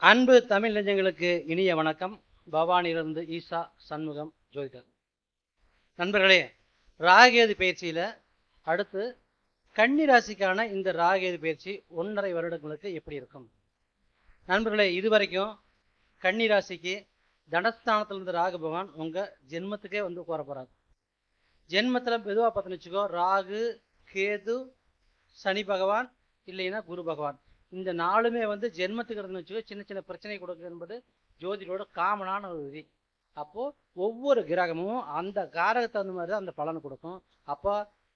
அன்பு தமிழ் நெஞ்சங்களுக்கு இனிய வணக்கம். பவானியிலிருந்து ஈசா சண்முகம் ஜோதிடர். நண்பர்களே, ராகேது பயிற்சியில் அடுத்து கன்னி ராசிக்கான இந்த ராகேது பயிற்சி 1.5 வருடங்களுக்கு எப்படி இருக்கும்? நண்பர்களே, இதுவரைக்கும் கன்னி ராசிக்கு தனஸ்தானத்திலிருந்து ராகு பகவான் உங்கள் ஜென்மத்துக்கே வந்து கோர போகிறார். ஜென்மத்தில் மெதுவாக பார்த்துன்னு வச்சுக்கோ, ராகு, கேது, சனி பகவான் இல்லைன்னா குரு பகவான், இந்த நாளுமே வந்து ஜென்மத்துக்கு இருந்து வச்சுக்கோ சின்ன சின்ன பிரச்சனை கொடுக்குது என்பது ஜோதிடரோட காமனான ஒரு விதி. அப்போது ஒவ்வொரு கிரகமும் அந்த காரகத்தை தகுந்த மாதிரி தான் அந்த பலனை கொடுக்கும். அப்போ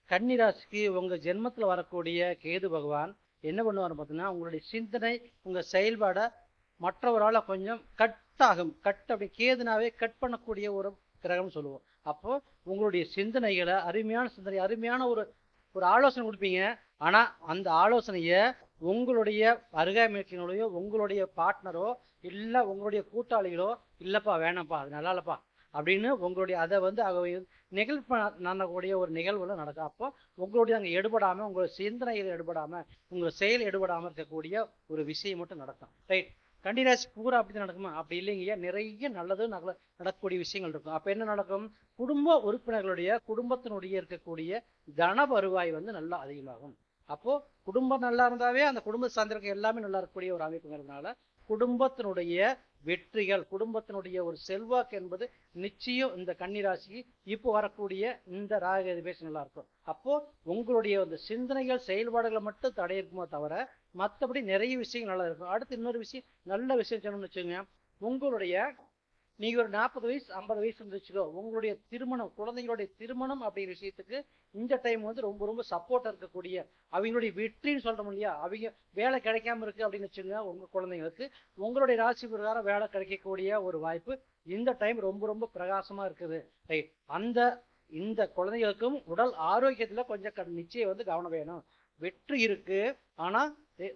கன்னி ராசிக்கு உங்கள் ஜென்மத்தில் வரக்கூடிய கேது பகவான் என்ன பண்ணுவார் பார்த்தீங்கன்னா, உங்களுடைய சிந்தனை, உங்கள் செயல்பாடை மற்றவரால் கொஞ்சம் அப்படி கேதுனாவே கட் பண்ணக்கூடிய ஒரு கிரகம்னு சொல்லுவோம். அப்போது உங்களுடைய சிந்தனைகளை அருமையான ஒரு ஆலோசனை கொடுப்பீங்க. ஆனால் அந்த ஆலோசனையை உங்களுடைய அருகாமையினோடையோ உங்களுடைய பார்ட்னரோ இல்லை உங்களுடைய கூட்டாளிகளோ இல்லைப்பா வேணாம்ப்பா அது நல்லா இல்லைப்பா அப்படின்னு உங்களுடைய அதை வந்து நிகழ் பண்ணக்கூடிய ஒரு நிகழ்வுல நடக்கும். அப்போ உங்களுடைய அங்கே எடுபடாமல், உங்களுடைய சிந்தனைகள் எடுபடாமல், உங்கள் செயல் எடுபடாமல் இருக்கக்கூடிய ஒரு விஷயம் மட்டும் நடக்கும். ரைட். கன்னிராசி பூரா அப்படி தான் நடக்குமா? அப்படி இல்லைங்கய்யா, நிறைய நல்லது நடக்கக்கூடிய விஷயங்கள் இருக்கும். அப்போ என்ன நடக்கும்? குடும்ப உறுப்பினர்களுடைய குடும்பத்தினுடைய இருக்கக்கூடிய தன வருவாய் வந்து நல்லா அதிகமாகும். அப்போது குடும்பம் நல்லா இருந்தாவே அந்த குடும்ப சார்ந்திருக்க எல்லாமே நல்லா இருக்கக்கூடிய ஒரு அமைப்புங்கிறதுனால குடும்பத்தினுடைய வெற்றிகள், குடும்பத்தினுடைய ஒரு செல்வாக்கு என்பது நிச்சயம் இந்த கன்னிராசிக்கு இப்போ வரக்கூடிய இந்த ராகேது பேச நல்லா இருக்கும். அப்போது உங்களுடைய அந்த சிந்தனைகள், செயல்பாடுகளை மட்டும் தடை இருக்குமோ தவிர மற்றபடி நிறைய விஷயங்கள் நல்லா இருக்கும். அடுத்து இன்னொரு விஷயம், நல்ல விஷயம் சொன்னோம்னு வச்சுக்கோங்க, உங்களுடைய நீங்கள் ஒரு 40 வயசு 50 வயசு இருந்துச்சுக்கோ, உங்களுடைய திருமணம், குழந்தைங்களுடைய திருமணம் அப்படிங்கிற விஷயத்துக்கு இந்த டைம் வந்து ரொம்ப ரொம்ப சப்போர்ட்டாக இருக்கக்கூடிய, அவங்களுடைய வெற்றின்னு சொல்கிறோம் இல்லையா, அவங்க வேலை கிடைக்காம இருக்குது அப்படின்னு வச்சுங்க, உங்கள் குழந்தைங்களுக்கு உங்களுடைய ராசி பிரகாரம் வேலை கிடைக்கக்கூடிய ஒரு வாய்ப்பு இந்த டைம் ரொம்ப ரொம்ப பிரகாசமாக இருக்குது. ரைட். இந்த குழந்தைகளுக்கும் உடல் ஆரோக்கியத்தில் கொஞ்சம் நிச்சயம் வந்து கவனம் வேணும். வெற்றி இருக்குது, ஆனால்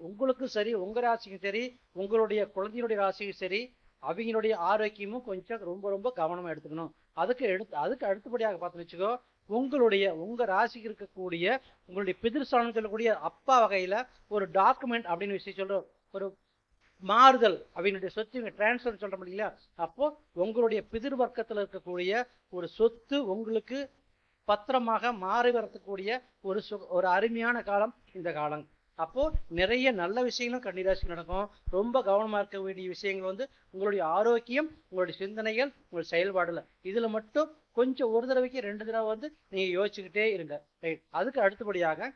உங்களுக்கும் சரி, உங்கள் ராசிக்கும் சரி, உங்களுடைய குழந்தைகளுடைய ராசிக்கும் சரி, அவங்களுடைய ஆரோக்கியமும் கொஞ்சம் ரொம்ப ரொம்ப கவனமாக எடுத்துக்கணும். அதுக்கு அடுத்தபடியாக பார்த்து வச்சுக்கோ, உங்கள் ராசிக்கு இருக்கக்கூடிய உங்களுடைய பிதிர்சாலம் சொல்லக்கூடிய அப்பா வகையில் ஒரு டாக்குமெண்ட் அப்படின்னு விஷயம் சொல்கிற ஒரு மாறுதல், அவங்களுடைய சொத்து டிரான்ஸ்ஃபர் சொல்கிறோம் இல்லையா, அப்போது உங்களுடைய பிதிர் வர்க்கத்தில் இருக்கக்கூடிய ஒரு சொத்து உங்களுக்கு பத்திரமாக மாறி வரக்கூடிய ஒரு அருமையான காலம் இந்த காலம். அப்போது நிறைய நல்ல விஷயங்களும் கன்னிராசிக்கு நடக்கும். ரொம்ப கவனமாக இருக்க வேண்டிய விஷயங்கள் வந்து உங்களுடைய ஆரோக்கியம், உங்களுடைய சிந்தனைகள், உங்களுடைய செயல்பாடுல இதில் மட்டும் கொஞ்சம் ஒரு தடவைக்கு 2 தடவை வந்து நீங்கள் யோசிச்சுக்கிட்டே இருங்க. ரைட். அதுக்கு அடுத்தபடியாக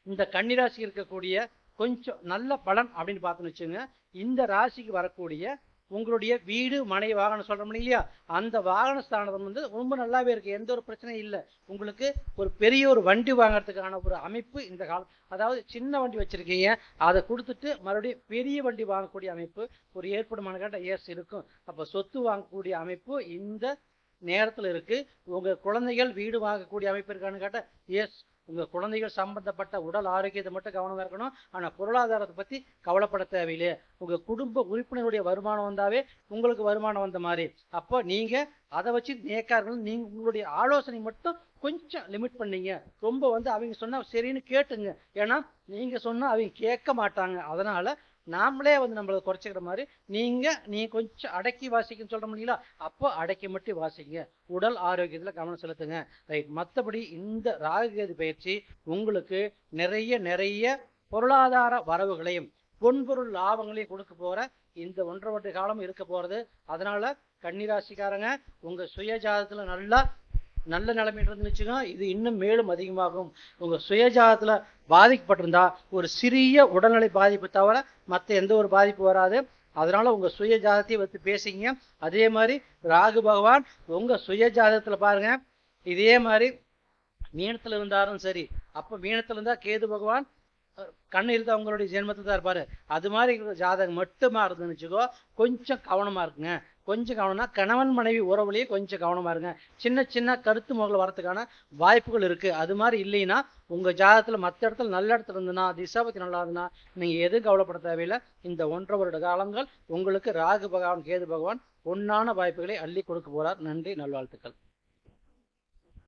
இந்த கன்னிராசி இருக்கக்கூடிய கொஞ்சம் நல்ல பலன் அப்படின்னு பார்த்துன்னு வச்சுங்க, இந்த ராசிக்கு வரக்கூடிய உங்களுடைய வீடு, மனை, வாகனம் சொல்கிறோம் இல்லையா, அந்த வாகன ஸ்தானம் வந்து ரொம்ப நல்லாவே இருக்குது, எந்த ஒரு பிரச்சனையும் இல்லை. உங்களுக்கு ஒரு பெரிய ஒரு வண்டி வாங்கிறதுக்கான ஒரு அமைப்பு இந்த காலம், அதாவது சின்ன வண்டி வச்சுருக்கீங்க, அதை கொடுத்துட்டு மறுபடியும் பெரிய வண்டி வாங்கக்கூடிய அமைப்பு ஒரு ஏற்படுமான கேட்டால் எஸ் இருக்கும். அப்போ சொத்து வாங்கக்கூடிய அமைப்பு இந்த நேரத்தில் இருக்குது. உங்கள் குழந்தைகள் வீடு வாங்கக்கூடிய அமைப்பு இருக்கான்னு கேட்டால் எஸ். உங்கள் குழந்தைகள் சம்பந்தப்பட்ட உடல் ஆரோக்கியத்தை மட்டும் கவனமாக இருக்கணும். ஆனால் பொருளாதாரத்தை பற்றி கவலைப்பட தேவையில்லையே. உங்கள் குடும்ப உறுப்பினருடைய வருமானம் வந்தாவே உங்களுக்கு வருமானம் வந்த மாதிரி. அப்போ நீங்கள் அதை வச்சு நேக்கார்கள், நீங்கள் உங்களுடைய ஆலோசனை மட்டும் கொஞ்சம் லிமிட் பண்ணீங்க. ரொம்ப வந்து அவங்க சொன்னால் சரின்னு கேட்டுங்க. ஏன்னா நீங்கள் சொன்னால் அவங்க கேட்க மாட்டாங்க. அதனால் நாமளே வந்து நம்மளை குறைச்சிக்கிற மாதிரி நீங்கள் கொஞ்சம் அடக்கி வாசிக்கன்னு சொல்கிற முடியல, அப்போ அடக்கி மட்டும் வாசிங்க. உடல் ஆரோக்கியத்தில் கவனம் செலுத்துங்க. ரைட். மற்றபடி இந்த ராகுகேது பயிற்சி உங்களுக்கு நிறைய பொருளாதார வரவுகளையும் பொன்பொருள் லாபங்களையும் கொடுக்க போகிற இந்த 1.5 வருட காலம் இருக்க போகிறது. அதனால் கன்னிராசிக்காரங்க உங்கள் சுயஜாதத்தில் நல்ல நிலைமையில் இருந்துச்சுங்க, இது இன்னும் மேலும் அதிகமாகும். உங்கள் சுயஜாதத்தில் பாதிக்கப்பட்டிருந்தா ஒரு சிறிய உடல்நிலை பாதிப்பு தவிர மற்ற எந்த ஒரு பாதிப்பு வராது. அதனால் உங்கள் சுயஜாதத்தை வச்சு பேசிங்க. அதே மாதிரி ராகு பகவான் உங்கள் சுயஜாதத்தில் பாருங்கள், இதே மாதிரி மீனத்தில் இருந்தாலும் சரி, அப்போ மீனத்தில் இருந்தால் கேது பகவான் கண்ணு இருந்தால் உங்களுடைய ஜென்மத்தில் தான் இருப்பார். அது மாதிரி ஜாதகம் மட்டுமா இருந்துன்னு வச்சுக்கோ, கொஞ்சம் கவனமாக இருக்குங்க. கொஞ்சம் கவனம்னா கணவன் மனைவி உறவுலேயே கொஞ்சம் கவனமாக இருங்க. சின்ன கருத்து முதல்ல வரத்துக்கான வாய்ப்புகள் இருக்குது. அது மாதிரி இல்லைன்னா உங்கள் ஜாதகத்தில் மற்ற இடத்துல நல்ல இடத்துல இருந்துன்னா, திசாபத்தி நல்லா இருந்துன்னா நீங்கள் எதுவும் கவலைப்பட தேவையில்லை. இந்த 1.5 வருட காலங்கள் உங்களுக்கு ராகு பகவான், கேது பகவான் பொன்னான வாய்ப்புகளை அள்ளி கொடுக்க போகிறார். நன்றி, நல்வாழ்த்துக்கள்.